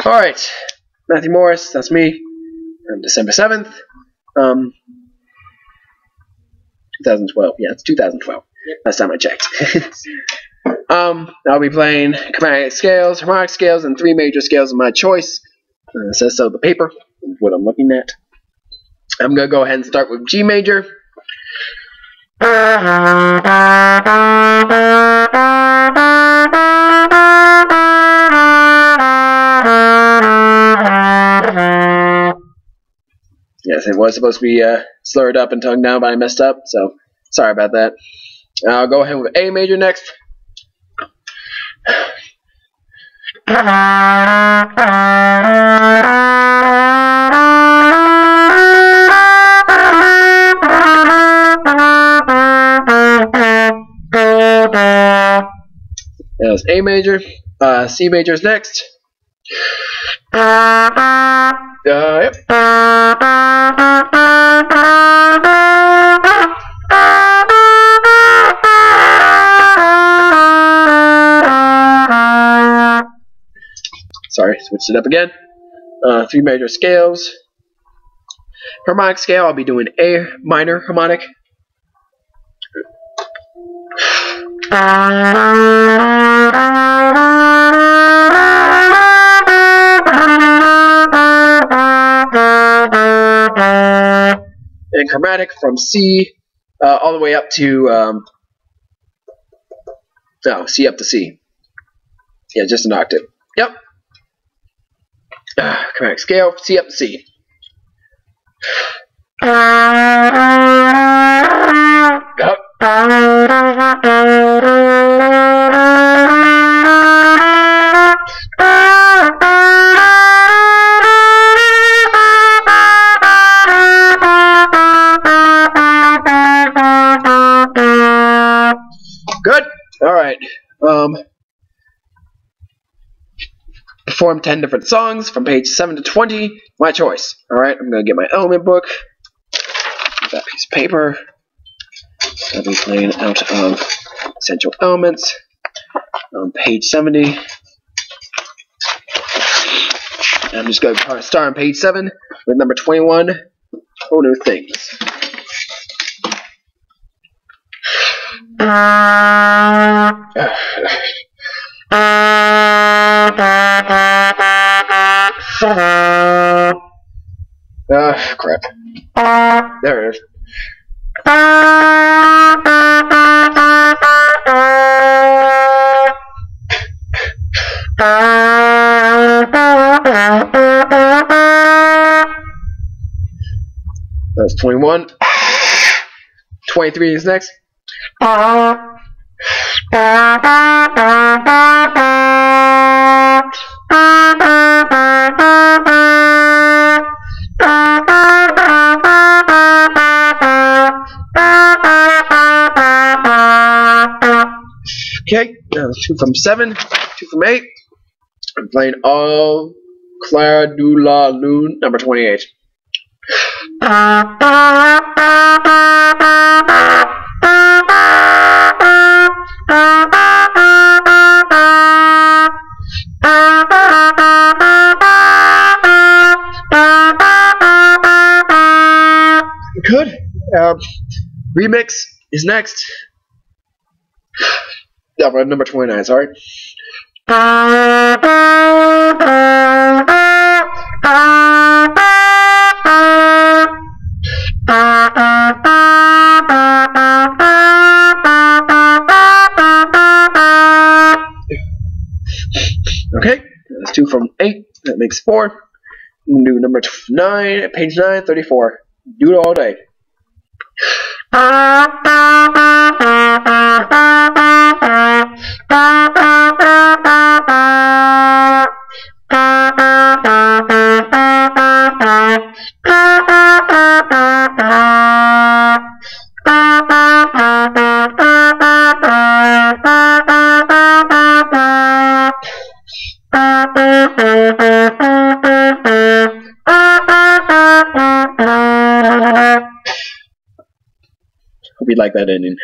Alright, Matthew Morris, that's me, on December 7th, 2012, yeah, it's 2012, last time I checked. I'll be playing chromatic scales, harmonic scales, and 3 major scales of my choice. It says so on the paper, what I'm looking at. I'm going to go ahead and start with G major. Yes, it was supposed to be slurred up and tongued down, but I messed up, so sorry about that. I'll go ahead with A major next. That was A major. C major is next. Yep. Sorry, switched it up again. 3 major scales. Harmonic scale, I'll be doing A minor harmonic. And chromatic from C all the way up to no, C up to C. Yeah, just an octave. Yep. Chromatic scale, C up to C. Yep. Good. All right. Perform 10 different songs from page 7 to 20. My choice. All right. I'm gonna get my element book. Get that piece of paper. I'll be playing out of essential elements on page 70. I'm just going to start on page 7 with number 21. Whole new things. Crap. There it is. That's 21. 23 is next. Okay, now 2 from 7, 2 from 8. I'm playing All Clara Du La Lune, number 28. Good. Remix is next. Number 29, sorry. Okay, that's 2 from 8. That makes 4. I'm going to do number 9, page 9, 34. Do it all day. Hope you like that ending.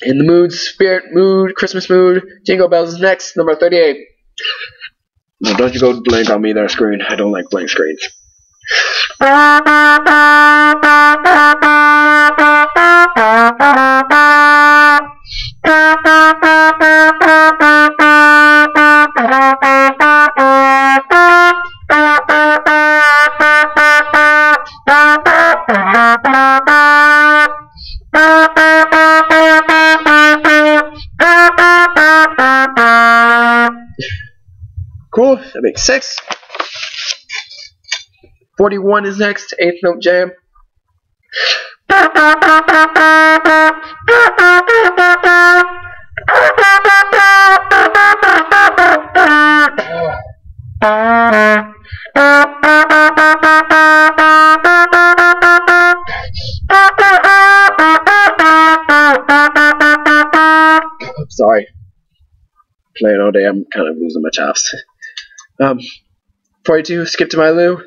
In the mood, spirit mood, Christmas mood, Jingle Bells is next, number 38. No, don't you go blank on me there, screen. I don't like blank screens. Cool, that makes 6. 41 is next, 8th note jam. I'm sorry. Playing all day, I'm kind of losing my chops. 42, skip to my loo.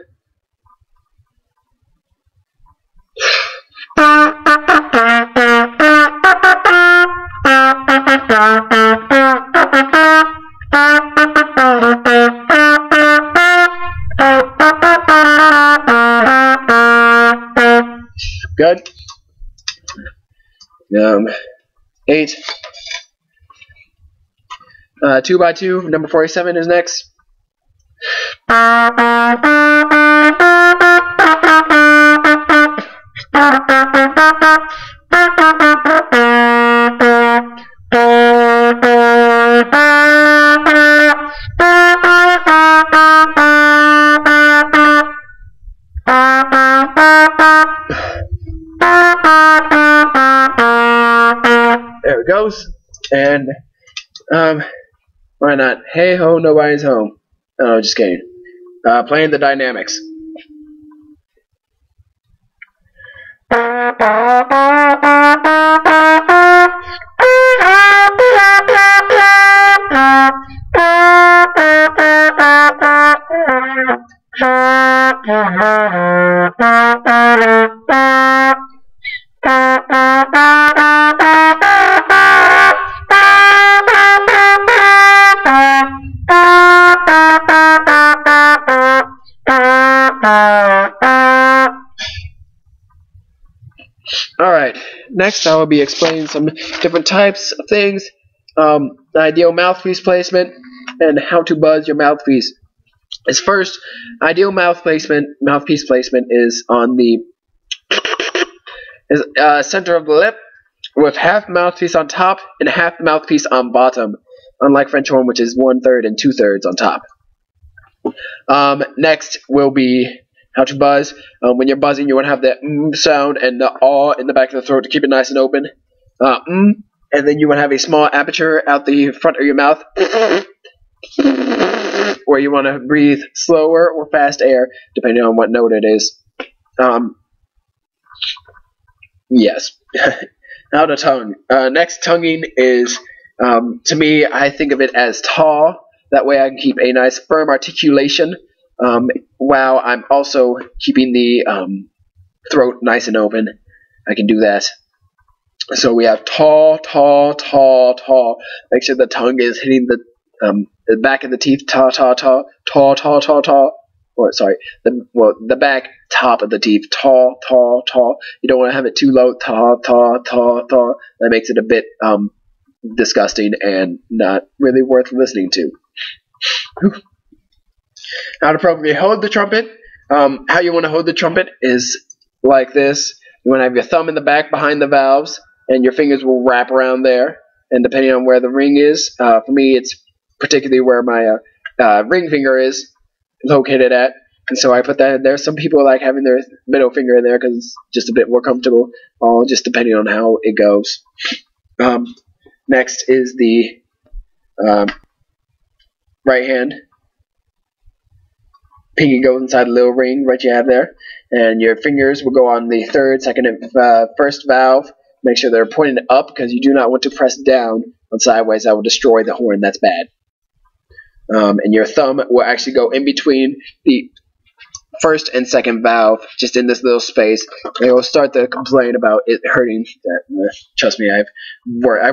Good. 8. 2x2, number 47 is next. There it goes. And why not? Hey ho, nobody's home. Oh, just kidding. Playing the dynamics. Alright, next I will be explaining some different types of things, ideal mouthpiece placement, and how to buzz your mouthpiece. As first, ideal mouthpiece placement is on the center of the lip, with half mouthpiece on top and half mouthpiece on bottom, unlike French horn, which is 1/3 and 2/3 on top. Next will be how to buzz. When you're buzzing, you want to have the sound and the aw in the back of the throat to keep it nice and open. And then you want to have a small aperture out the front of your mouth, where you want to breathe slower or fast air, depending on what note it is. Yes. Now the tongue. Next, tonguing is, to me, I think of it as taw. That way I can keep a nice firm articulation, while I'm also keeping the throat nice and open. I can do that. So we have taw, taw, taw, taw. Make sure the tongue is hitting the back of the teeth. Taw, taw, taw, taw, taw, taw, taw. Or sorry, the back top of the teeth. Taw, taw, taw. You don't want to have it too low. Taw, taw, taw, taw. That makes it a bit disgusting and not really worth listening to. How to appropriately hold the trumpet. How you want to hold the trumpet is like this. You want to have your thumb in the back behind the valves, and your fingers will wrap around there. And depending on where the ring is, for me it's particularly where my ring finger is located at, and so I put that in there. Some people like having their middle finger in there because it's just a bit more comfortable, all just depending on how it goes. Next is the right hand. Pinky goes inside the little ring right you have there, and your fingers will go on the third, second, and first valve. Make sure they're pointed up because you do not want to press down on sideways. That will destroy the horn. That's bad. And your thumb will actually go in between the first and second valve just in this little space. They will start to complain about it hurting. Trust me, I've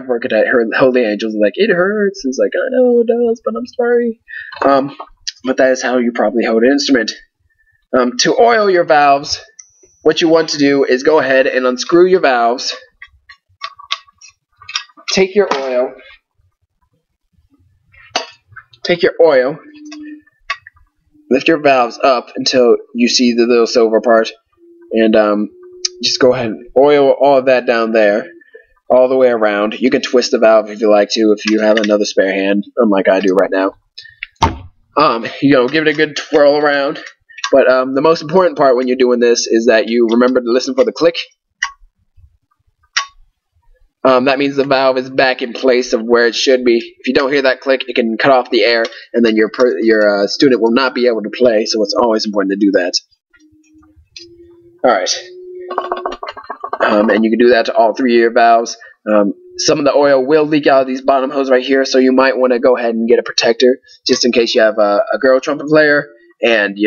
worked at Holy Angels. Like, it hurts. It's like, I know it does, but I'm sorry. But that is how you probably hold an instrument. To oil your valves, what you want to do is go ahead and unscrew your valves. Take your oil. Lift your valves up until you see the little silver part, and just go ahead and oil all of that down there, all the way around. You can twist the valve if you like to, if you have another spare hand, unlike I do right now. Give it a good twirl around. But the most important part when you're doing this is that you remember to listen for the click. That means the valve is back in place of where it should be. If you don't hear that click, it can cut off the air, and then your student will not be able to play, so it's always important to do that. Alright. And you can do that to all 3 of your valves. Some of the oil will leak out of these bottom hoses right here, so you might want to go ahead and get a protector, just in case you have a girl trumpet player, and,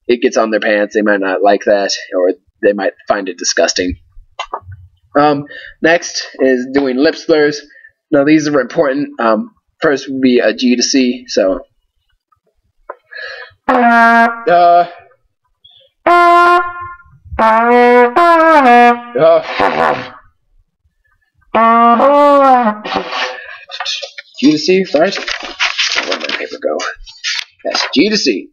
it gets on their pants. They might not like that, or they might find it disgusting. Next is doing lip slurs. Now these are important. First would be a G to C. So G to C, right? Where'd my paper go? Yes, G to C.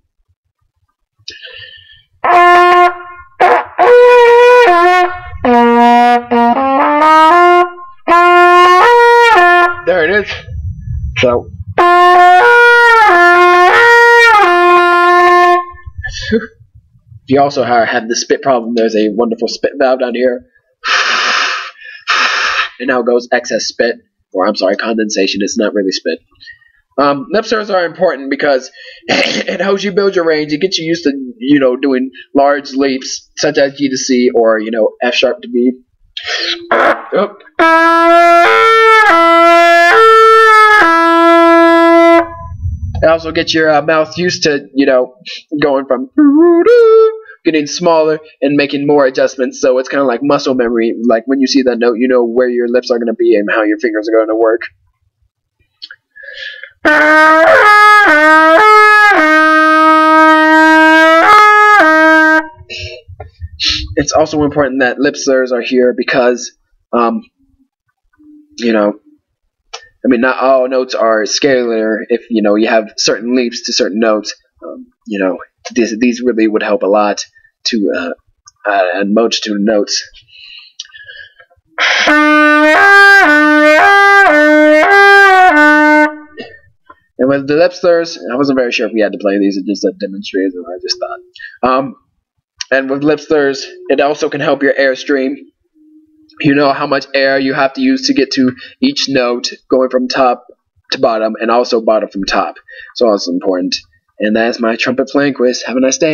There it is. So if you also have the spit problem, there's a wonderful spit valve down here. And now goes excess spit, or I'm sorry, condensation. It's not really spit. Lip slurs are important because it helps you build your range. It gets you used to, doing large leaps, such as G to C or, F sharp to B. Oh. It also gets your mouth used to, going from getting smaller and making more adjustments. So it's kind of like muscle memory. Like when you see that note, you know where your lips are going to be and how your fingers are going to work. It's also important that lip slurs are here because, not all notes are scalar. If, you have certain leaps to certain notes, these really would help a lot to add multitude of notes. And with the lip slurs, I wasn't very sure if we had to play these. It's just a demonstration. I just thought. And with lip slurs, it also can help your airstream. You know how much air you have to use to get to each note, going from top to bottom, and also bottom from top. So that's important. And that is my trumpet playing quiz. Have a nice day.